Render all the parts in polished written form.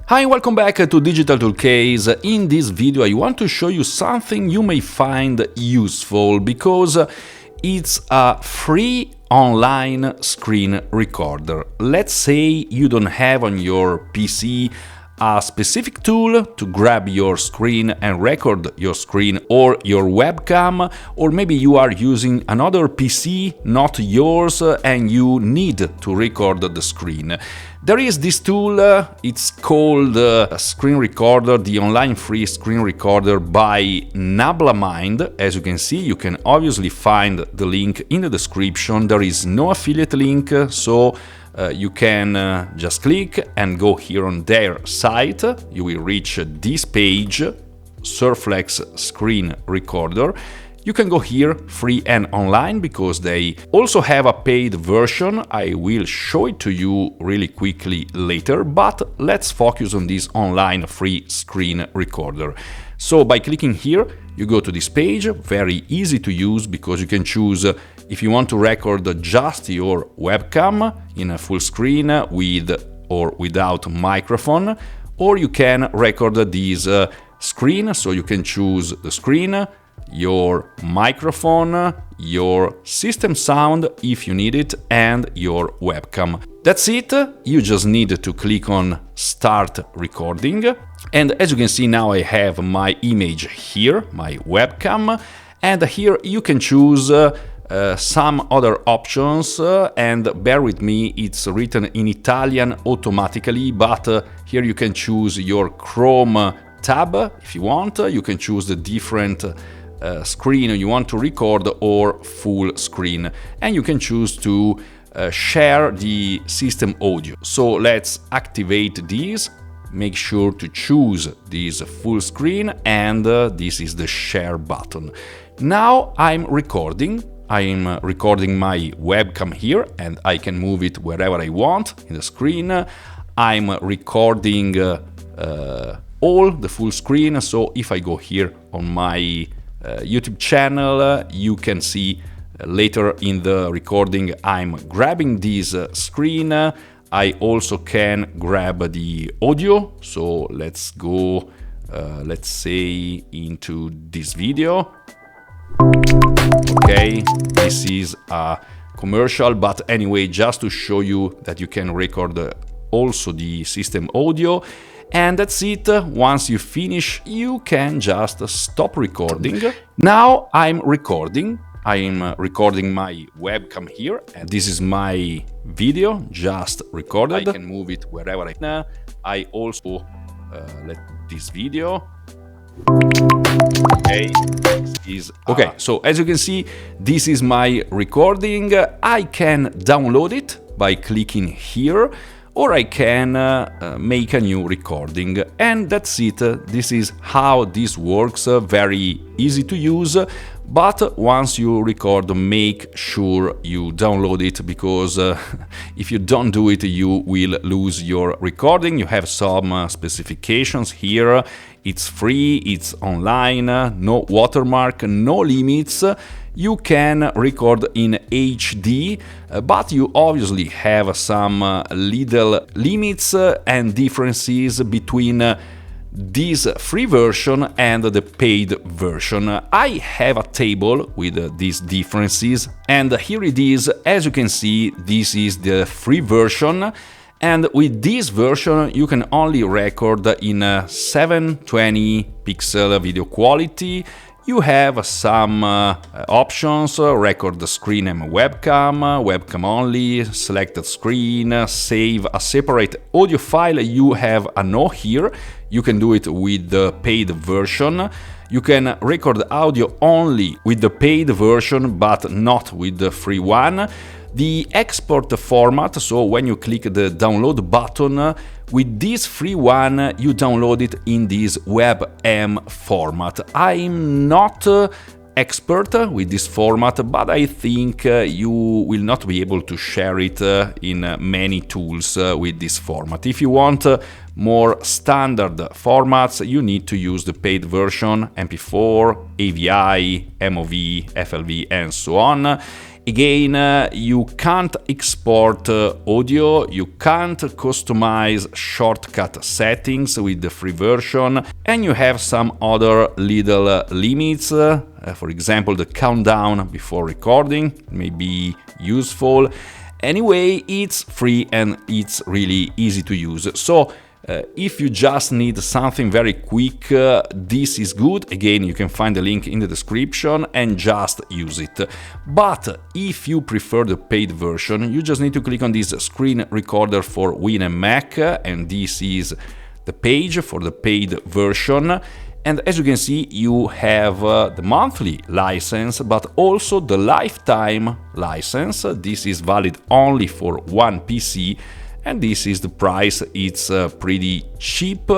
Hi, welcome back to Digital Toolcase. In this video I want to show you something you may find useful because it's a free online screen recorder. Let's say you don't have on your PC a specific tool to grab your screen and record your screen or your webcam, or maybe you are using another PC, not yours, and you need to record the screen. There is this tool, it's called Screen Recorder, the online free screen recorder by NablaMind. As you can see, you can obviously find the link in the description. There is no affiliate link, so you can just click and go here on their site. You will reach this page, SurFlex Screen Recorder. You can go here free and online because they also have a paid version. I will show it to you really quickly later, but let's focus on this online free screen recorder. So by clicking here, you go to this page, very easy to use because you can choose if you want to record just your webcam in a full screen with or without microphone, or you can record this screen, so you can choose the screen, your microphone, your system sound if you need it, and your webcam. That's it. You just need to click on Start Recording. And as you can see now I have my image here, my webcam, and here you can choose some other options, and bear with me, it's written in Italian automatically, but here you can choose your Chrome tab if you want. You can choose the different screen you want to record or full screen, and you can choose to share the system audio. So let's activate this. Make sure to choose this full screen, and this is the share button. Now I'm recording my webcam here, and I can move it wherever I want in the screen. I'm recording all the full screen, so if I go here on my YouTube channel, you can see later in the recording I'm grabbing this screen. I also can grab the audio, so let's go, let's say, into this video. Okay, this is a commercial, but anyway, just to show you that you can record also the system audio. And that's it. Once you finish, you can just stop recording. Now I'm recording my webcam here, and this is my video just recorded. I can move it wherever I can. I also let this video. Okay, so as you can see, this is my recording. I can download it by clicking here, or I can make a new recording, and that's it. This is how this works, very easy to use, but once you record, make sure you download it, because if you don't do it, you will lose your recording. You have some specifications here. It's free, it's online, no watermark, no limits. You can record in HD, but you obviously have some little limits and differences between this free version and the paid version. I have a table with these differences, and here it is. As you can see, this is the free version, and with this version you can only record in 720 pixel video quality. You have some options: record the screen and webcam, webcam only, selected screen, save a separate audio file. You have a no here. You can do it with the paid version. You can record audio only with the paid version, but not with the free one. The export format, so when you click the download button, with this free one, you download it in this WebM format. I'm not expert with this format, but I think you will not be able to share it in many tools with this format. If you want more standard formats, you need to use the paid version, MP4, AVI, MOV, FLV, and so on. Again, you can't export audio, you can't customize shortcut settings with the free version, and you have some other little limits. For example, the countdown before recording may be useful. Anyway, it's free and it's really easy to use. So if you just need something very quick, this is good. Again, you can find the link in the description and just use it. But if you prefer the paid version, you just need to click on this screen recorder for Win and Mac, and this is the page for the paid version. And as you can see, you have the monthly license, but also the lifetime license. This is valid only for one PC. And this is the price. It's pretty cheap,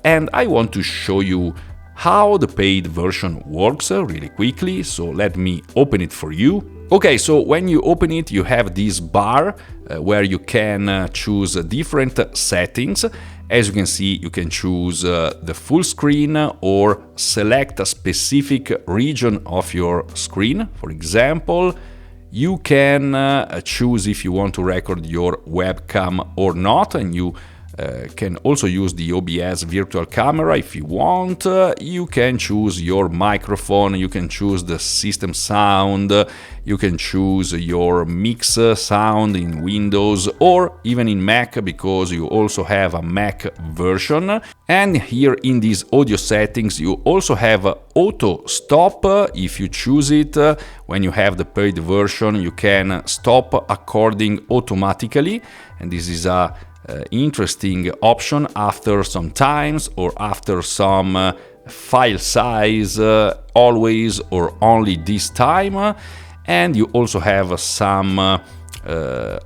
and I want to show you how the paid version works really quickly, so let me open it for you. Okay, so when you open it, you have this bar where you can choose different settings. As you can see, you can choose the full screen or select a specific region of your screen. For example, you can choose if you want to record your webcam or not, and you can also use the OBS virtual camera if you want. You can choose your microphone, you can choose the system sound, you can choose your mix sound in Windows or even in Mac, because you also have a Mac version. And here in these audio settings you also have auto stop. If you choose it, when you have the paid version, you can stop according automatically, and this is a interesting option after some times or after some file size, always or only this time. And you also have some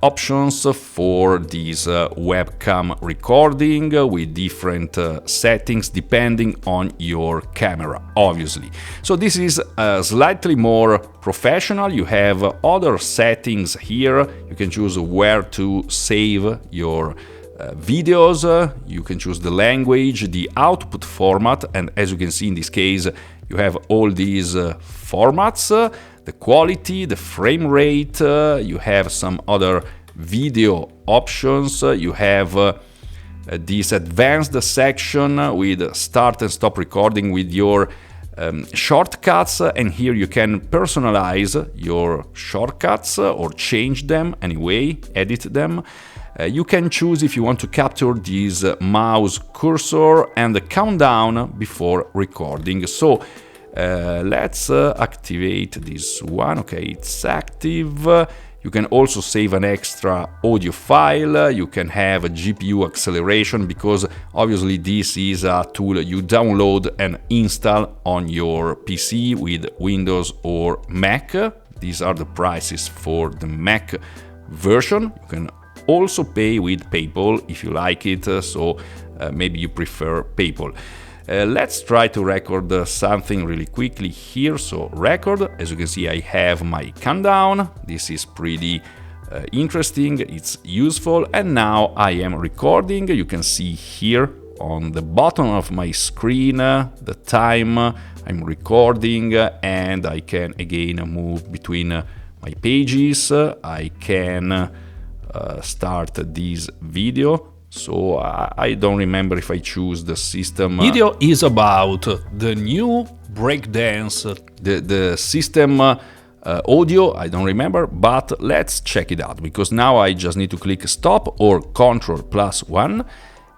options for this webcam recording with different settings depending on your camera, obviously. So this is slightly more professional. You have other settings here. You can choose where to save your videos, you can choose the language, the output format, and as you can see in this case, you have all these formats, the quality, the frame rate, you have some other video options, you have this advanced section with start and stop recording with your shortcuts, and here you can personalize your shortcuts or change them anyway, edit them. You can choose if you want to capture this mouse cursor and the countdown before recording. So let's activate this one. Okay, it's active. You can also save an extra audio file. You can have a GPU acceleration, because obviously this is a tool you download and install on your PC with Windows or Mac. These are the prices for the Mac version. You can also pay with PayPal if you like it, so maybe you prefer PayPal. Let's try to record something really quickly here. So record, as you can see, I have my countdown. This is pretty interesting, it's useful, and now I am recording. You can see here on the bottom of my screen the time I'm recording, and I can again move between my pages. I can start this video. So I don't remember if I choose the system. Video is about the new Breakdance, the system audio, I don't remember, but let's check it out, because now I just need to click stop or Ctrl+1,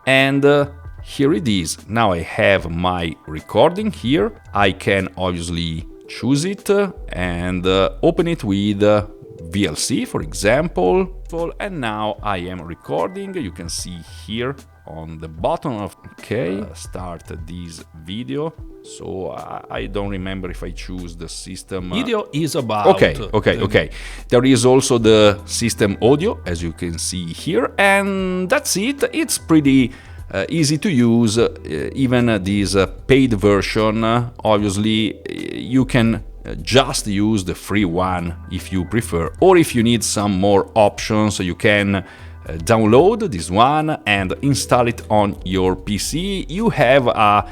and here it is. Now I have my recording here. I can obviously choose it and open it with VLC, for example, and now I am recording. You can see here on the bottom of start this video. So I don't remember if I choose the system. Video is about okay. There is also the system audio, as you can see here, and that's it. It's pretty easy to use. Even this paid version, obviously you can just use the free one if you prefer, or if you need some more options, you can download this one and install it on your PC. You have a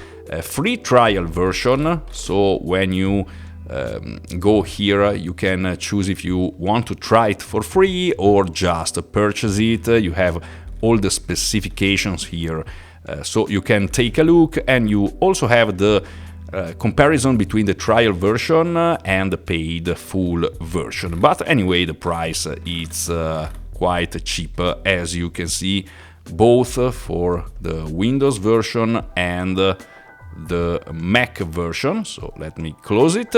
free trial version, so when you go here, you can choose if you want to try it for free or just purchase it. You have all the specifications here, so you can take a look, and you also have the comparison between the trial version and the paid full version. But anyway, the price is quite cheap, as you can see, both for the Windows version and the Mac version. So let me close it,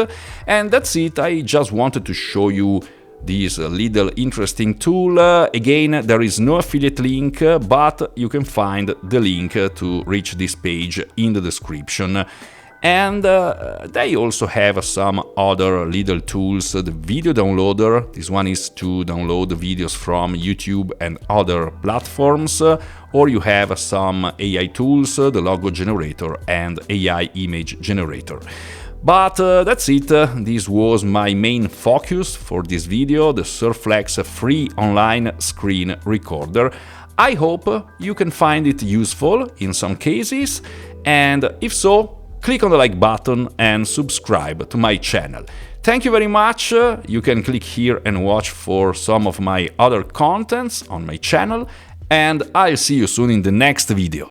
and that's it. I just wanted to show you this little interesting tool. Again, there is no affiliate link, but you can find the link to reach this page in the description. And they also have some other little tools. The video downloader, this one is to download the videos from YouTube and other platforms, or you have some AI tools, the logo generator and AI image generator. But that's it. This was my main focus for this video, the SurFlex free online screen recorder. I hope you can find it useful in some cases, and if so, click on the like button and subscribe to my channel. Thank you very much. You can click here and watch for some of my other contents on my channel, and I'll see you soon in the next video.